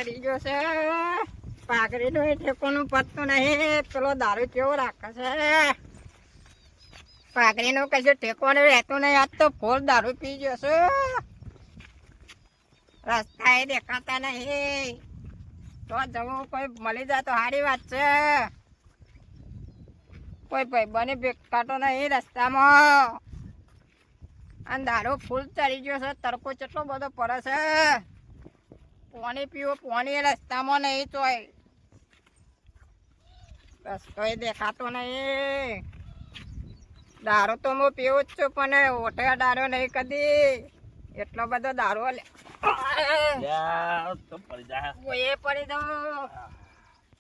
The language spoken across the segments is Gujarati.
ચડી ગયો છે પાઘડીનો એ ઠેકોનું પત્તું નહીં પેલો દારૂ કેવો રાખે છે પાઘડીનો કશું ઠેકોને રહેતું નહીં આજ તો ફૂલ દારૂ પી ગયો છે રસ્તા એ દેખાતા નહીં તો જવું કોઈ મળી જાય તો સારી વાત છે કોઈ ભાઈ બને ભેગતો નહીં રસ્તામાં અને દારૂ ફૂલ ચડી ગયો છે તડકો કેટલો બધો પડે છે પાણી પીવો પાણી રસ્તામાં નહીં તોય રસ્તો દેખાતો નહીં દારૂ તો હું પીવું જ છું પણ ઓઠે દારૂ નહીં કદી એટલો બધો દારૂ લે પડી દો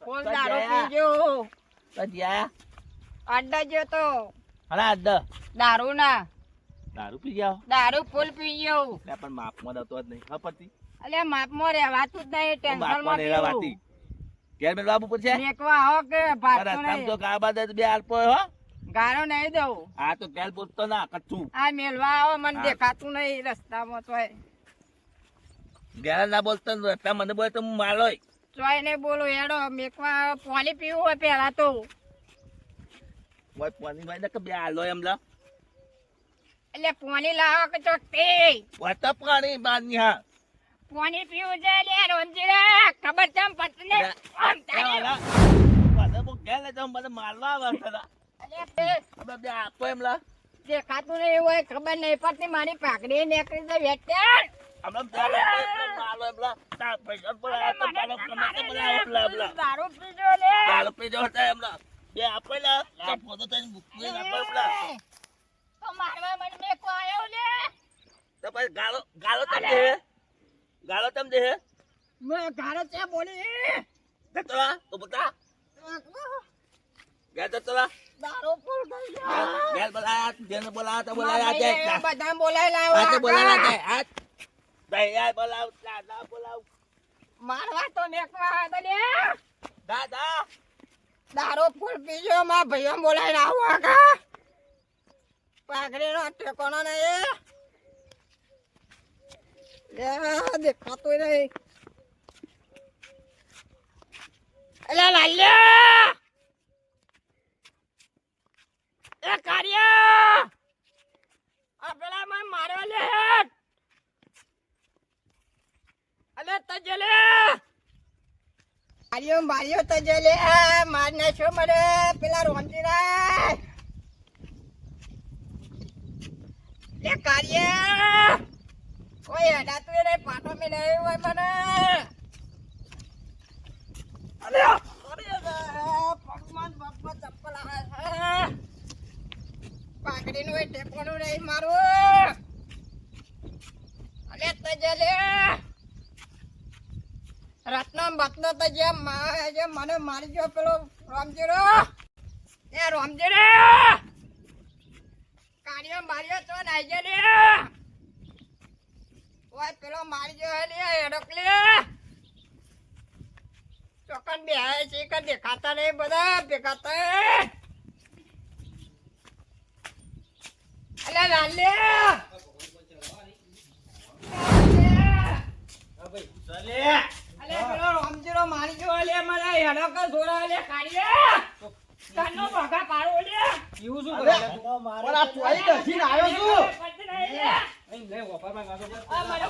ફૂલ દારૂ પી ગયો અડ્ડા ગયો તો દારૂ ના દારૂ પી જાવ દારૂ ફૂલ પી ગયો પણ માપમાં દતો જ નહીં ખપરતી અલ્યા માપમાં રહેવાતું જ નહીં ટેન્શન માં રહેવાતી ઘેર મેં બાબુ પૂછે મેકવા આવો કે ભાગતો તમ નહીં તો કા બાદ બે આલપો હો ગારો નહીં દઉં આ તો ઘેર પૂછતો ના કચ્છું આ મેલવા આવો મને દેખાતું નહીં રસ્તામાં તોય ઘેર ના બોલતો ને રસ્તા મને બોલે તો હું માલોય ચોય નહીં બોલો હેડો મેકવા પાણી પીવું હોય પેલા તો ઓય પાણી ભાઈ કે બે આલો એમ લા એટલે પાણી લાવો કે ચોકતે વત પાણી બાની હા પાણી પીવું છે લે રોંજીરા ખબર ચમ પતને આમ તારે મને બો ઘેર લે મને મારવા આવે છે અલ્યા બે આપો એમ લા દેખાતું નહીં હોય ખબર નહીં પડતી મારી પાકડી નીકળી જાય વેટર હમણાં માલો એમ લા તા પૈસા બોલાય તો પાલો કમે બોલાય એમ લા દારૂ પીજો લે દારૂ પીજો હતા એમ લા બે આપો લા તા ફોટો તને મૂકી આપો એમ લા તો મારવા મને મેકો આયો લે તો પછી ગાલો તમ દે ગાલો તમ દે મે ગારો છે બોલી દતરા તો બતા ગયા દતરા દારૂ ફૂલ થઈ ગયો ગેલ બોલાયા જેને બોલાયા તો બોલાયા છે બધા બોલાય લાવો આ તો બોલાયા છે આ દયા બોલાવ દાદા બોલાવ મારવા તો મેકવા તો લે દાદા દારૂ ફૂલ પીજો માં ભાઈઓ બોલાય લાવો કા પાઘડીનો ઠેકોનો નહીં દેખાતું નહીં અલ્યા લાલ્યા એ કાર્ય આ પેલા મને માર્યો લે અલે તજલે માર્યો તજલે માર નાખ્યો મને પેલા રોમજીરા લે કાર્ય કોઈ હડાતું એ નહીં પાટો મેં નહીં હોય મને અરે ભગવાન બાપા ચપ્પલ આવે પાઘડીનું એ ટેકોનું નહીં મારું અલે તજલે રત્નમ બતનો તજે મને મારી ગયો પેલો રોમજીરો એ રોમજીરો કાર્યો માર્યો તો નાઈ ગયો લે ઓય પેલો મારી ગયો લે એડોક લે ચોકન બે આય છે કે દેખાતા નહીં બધા દેખાતા અલે લાલે અલે પેલો રામજીરો મારી ગયો લે મને એડોક જોડા લે કાઢી કાનો બગા પાડો લે એવું શું કરે પણ આ ચોઈ દસીન આવ્યો છું અહીં લે વફામાં ગાતો આ મને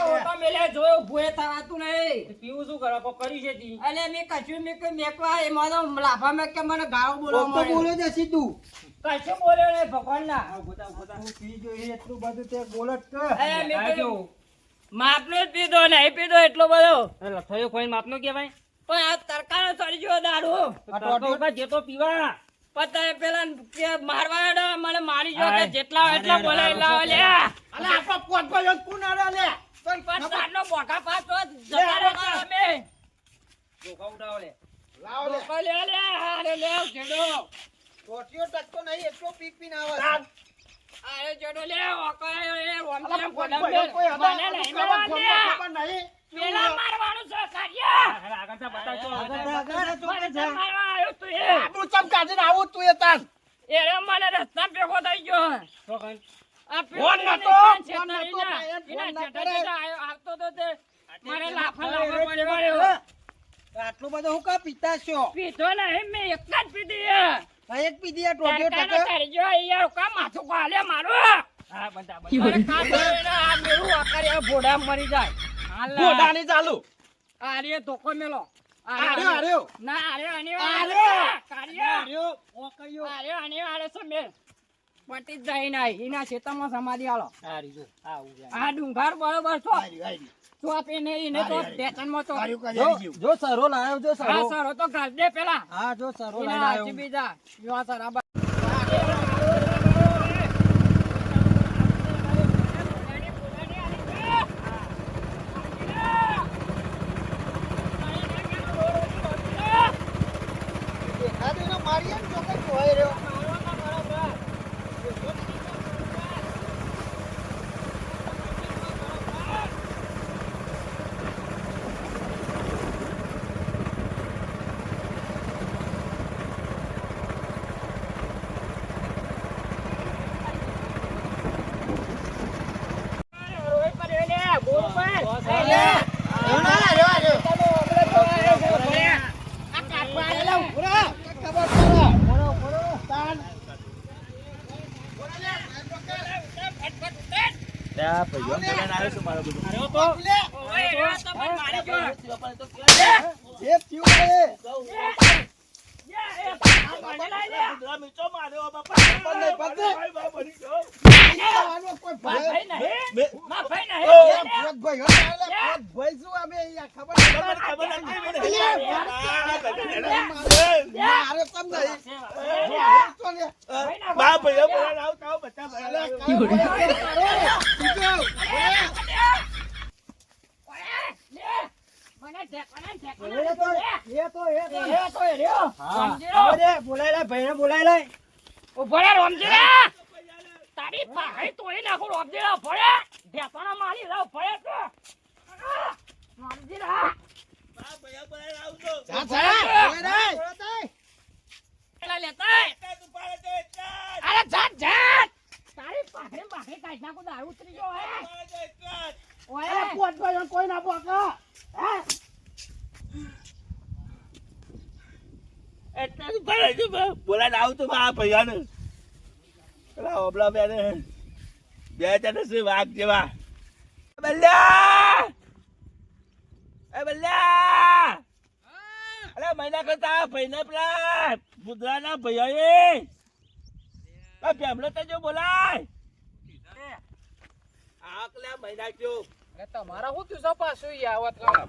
ઓટો મેલે જોયો ભૂએ થવાતું નહીં પીવું શું કરવા કો કરી છે તી અલે મે કશું મે કોઈ મેકવા એ મને લાફા મે કે મને ગાળો બોલવા મળે તો બોલે દે સીધું કશું બોલ્યો ને ભગવાન ના ગોતા હું પી જો એટલું બધું તે બોલત કે અલે મે કયો માપનો જ પીધો નહીં પીધો એટલો બધો અલે થયો કોઈ માપનો કહેવાય પણ આ તરકાનો ચડી ગયો દારૂ આ જેતો પીવા પતા પેલા કે મારવા મને મારી ગયો કે જેટલા એટલા બોલાય લાવ લે અલે આપો પોટ પર કોણ આરે લે પણ પતાનો બોકા પાછો જતા રે અમે બોકા ઉડાવ લે લાવ લે બોકા લે લે અરે લે જેડો ટોટિયો ટકતો નહીં એટલો પીપી ના આવે અરે જેડો લે ઓકા એ રોમલા ગોડા મને નહીં ખબર નહીં પેલા મારવાનું છે કાર્ય આગળ તા બતાવતો આગળ મારવા આવ્યો તું એ આબુ ચમ કાઢીને આવું તું એ તાન એ મને રસ્તા ભેગો થઈ ગયો તો કઈ આ ફોન નતો એના છેટા આવતો તો તે મારે લાફા લાફા પડ્યો. આટલું બધું હું કા પીતા છો? પીધો નહીં, મેં એક જ પીધી હે. આ એક પીધી આ ટોટિયો તડકાનો ટકે. તરજો યાર, કા માથું કાલે મારું. હા બધા અરે કાતો એને આ મેરું આકારે ભોડા મરી જાય. હાલ. ગોડાની ચાલુ આ રે ધોકો મેલો. આર્યો આર્યો. ના આરે આને આર્યો. કાઢ્યો. આર્યો ઓકળ્યો. આરે આને સમેર. પટી જ જાય નહીં. એના ખેતરમાં સમાધિ આલો. સારી જો આવું જાય આ ડુંગર બરોબર છો. આર્યો. તો આપીને એને તો ટેશનમાં તો. જો સરો લાયો જો હા સરો. સર તો ઘર દે પેલા. હા જો સરો એના લાયો. હાથી બીજા. યુવા સર આ દેખાતો મારીએ ને ચોકે જોઈ રહ્યો. ત્યાં ભાઈઓ બોલાઈને આવ્યો છું મારો બધું જે થયું એ. કૂતરા મીચો માર્યો બાપા આનો કોઈ ભાઈ ભાઈ પોત ભાઈ હો તારે પોત ભાઈ શું અમે અહીંયા ખબર ખબર નથી મારે તમ નહીં. તો લે. બા ભાઈઓ બોલાઈને આવતા આવો બધા ભાઈઓ બોલાય ભાઈને બોલાય. તારી પાહે તોડી નાખું રોમજીરા ભરે ઢેપાના મારી લાવ ભરે તો રોમજીરા બા ભાઈઓ બોલાઈને આવજો જા જા. પેલા લેતા તું પાડે તો એક જ. અરે જાત જાત તારી પાહે કાઢ નાખું દારૂ ઉતરી ગયો હે પાડે તો એક જ. ઓય પોત ભાઈ કોઈ ના પોકા. એટલે તું પાડે છે બા. બોલાઈને આવતું બા ભાઈઓને પેલા ઓબલા બેને બે જણ છે વાઘ જેવા બલ્યા એ બલ્યા અરે મહિના કરતા ભાઈને પેલા બુધરાના ભાઈઓએ આ ફેમલો તો જો બોલાય આકલા મહિના જો તમારા હું તું પાછું આવત આ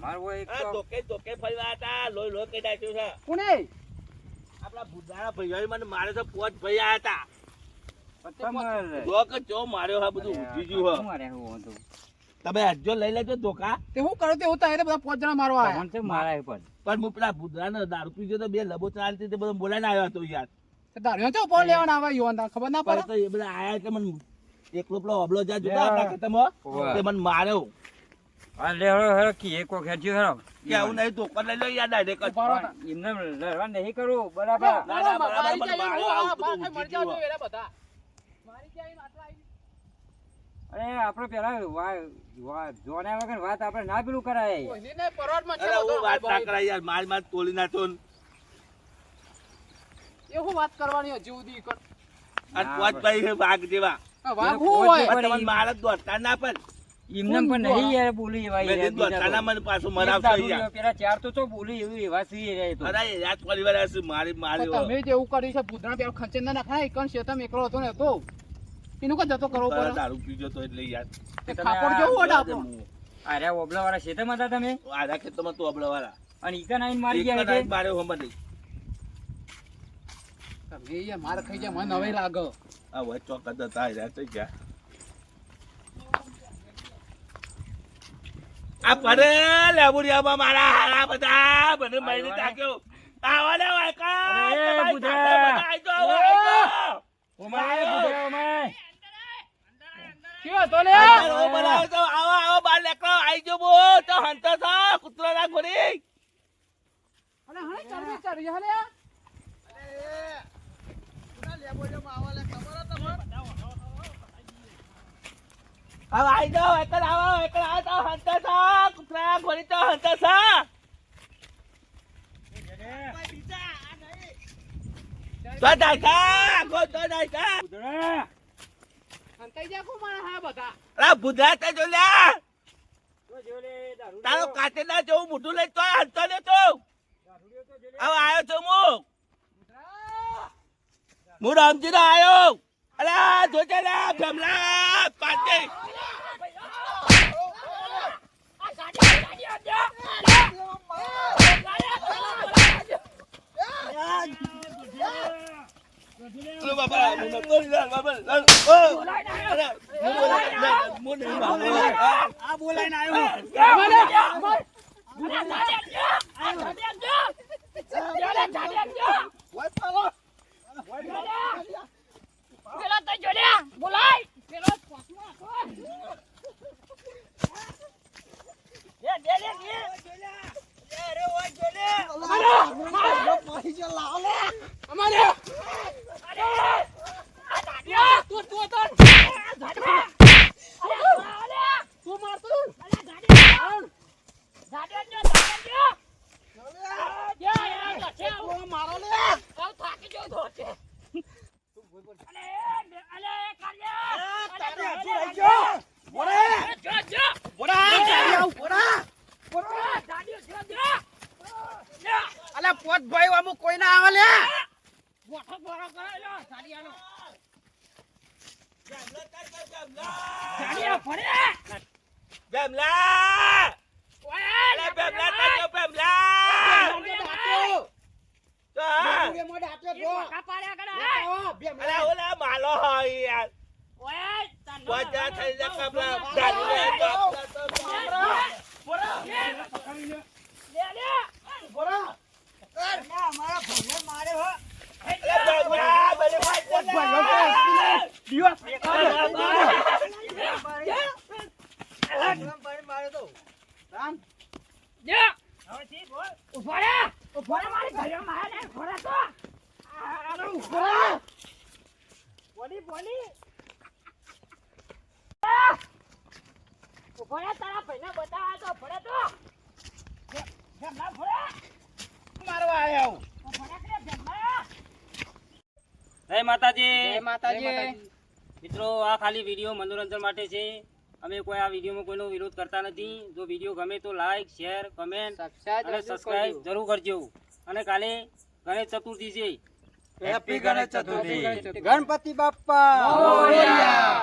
ધોકે ફરવા હતા લોહી લોહી કઈ નાખ્યું છે કોને આપણા બુધરાના ભાઈઓએ મને મારે તો પોચ ભાઈ આયા હતા ધોકે ચો માર્યો હા બધું ઉઠી ગયું હા તમે હજો લઈ લેજો ધોકા તે હું કરું તે હું તો બધા 5 જણા મારવા આયા. પણ હું પેલા બુધરાનો દારૂ પીજો તો બે લબો ચાલતી તે બધો બોલાઈને આવ્યો હતો યાર તે દારૂ તો ઉપર લેવાના આવે યોન ખબર ના પણ પડે. તો એ બધા આયા કે મને એકલો પેલો અબલો જ્યાં જોતા હતા કે તમે તે મને માર્યો કે આવું નહીં ધોકા લઈ લો યાર ડાયરેક્ટ ઉભા રહો તા. ના, ના, બરાબર, મને માર્યો, આવું બધું મરી ઉઠી જાજો ગયું. એરા બધા. મારી ક્યાં આટલા આવી. આપડે પેલા જોના વગર વાત આપડે ના પેલું કરાય. કોઈને નહીં પરવાડમાં છે અરે હું બધો. વાત ના કરાય યાર માર તોલી નાખતો ને. એવું વાત કરવાની હજી સુધી કર. આ પોચ ભાઈ છે વાઘ જેવા આ વાઘ હું હોય પણ તમને મારે દોડતા ના પણ એમને પણ નહીં યાર બોલી એવા મેં કીધું દોડતા ના મને પાછું મરાવશો યાર. પેલા ચાર તો બોલી એવું એવા સી રહ્યા તો. અરે યાર થોડી વાર હશે મારી પણ માર્યો તમે જે એવું કર્યું છે ભૂતના પેલો ખંચેર ના નાખાય એકણ શેતમ એકલો હતો ને તો એનું કઈ જતો કરવો પડે. દારૂ પીજો તો એટલે યાર તે ખાપડ જેવું હોય આપણો. અરે ઓબલા વાળા શેતમાં હતા તમે આધા ખેતરમાં તો અબળા વાળા અને ઈકન આઈને મારી ગયા છે. માર્યો હમ નહીં તમે યાર માર ખાઈ જાય મને હવે લાગે. આ વચ્ચે ચોકત હતા યાર થઈ ગયા આ પડે લેબુડિયામાં મારા હારા બધા મને મહિને તાક્યો આવા ને વાયકા અરે, બુધા. ઓમાય બુધા ઓમાય. કયો તો લે આવો બનાવો તો આવો બાર લેકરો આઈ જો બો તો હંતો છો કૂતરો ના ગોરી અરે હણે ચાલી ચાલી હલે હવે આઈ જાઓ એકલ આવો તો હંતા સા કુતરા ગોળી તો હંતા સા તો દાયકા ગો તો દાયકા અંતાઈ જા કો મારા હા બધા અરે બુધા તે જો લ્યા તો જો લે દારૂ તારો કાતે ના જેવું મોઢું લઈ તો હંતો લે તો દારૂડિયો તો જો લે હવે આયો છું હું રામજી ના આયો અલા જોજે લે ભમલા પાટે Lu bapak, mun tu dah bapak. Oh. Mun ni bapak. Ah boleh nak ayo. અલા પોત ભાઈ અમુક કોઈ ના આવે લે Bemla! Alah Bemla tak jauh Bemla! Alah ulah malu ya. Wajah saya dah kabla dan જય માતાજી જય માતાજી મિત્રો આ ખાલી વિડીયો મનોરંજન માટે છે અમે કોઈ આ વિડીયોમાં કોઈનો વિરોધ કરતા નથી જો વિડીયો ગમે તો લાઈક શેર કમેન્ટ અને સબસ્ક્રાઇબ જરૂર કરજો અને કાલે ગણેશ ચતુર્થી છે હેપી ગણેશ ચતુર્થી ગણપતિ બાપ્પા મોરયા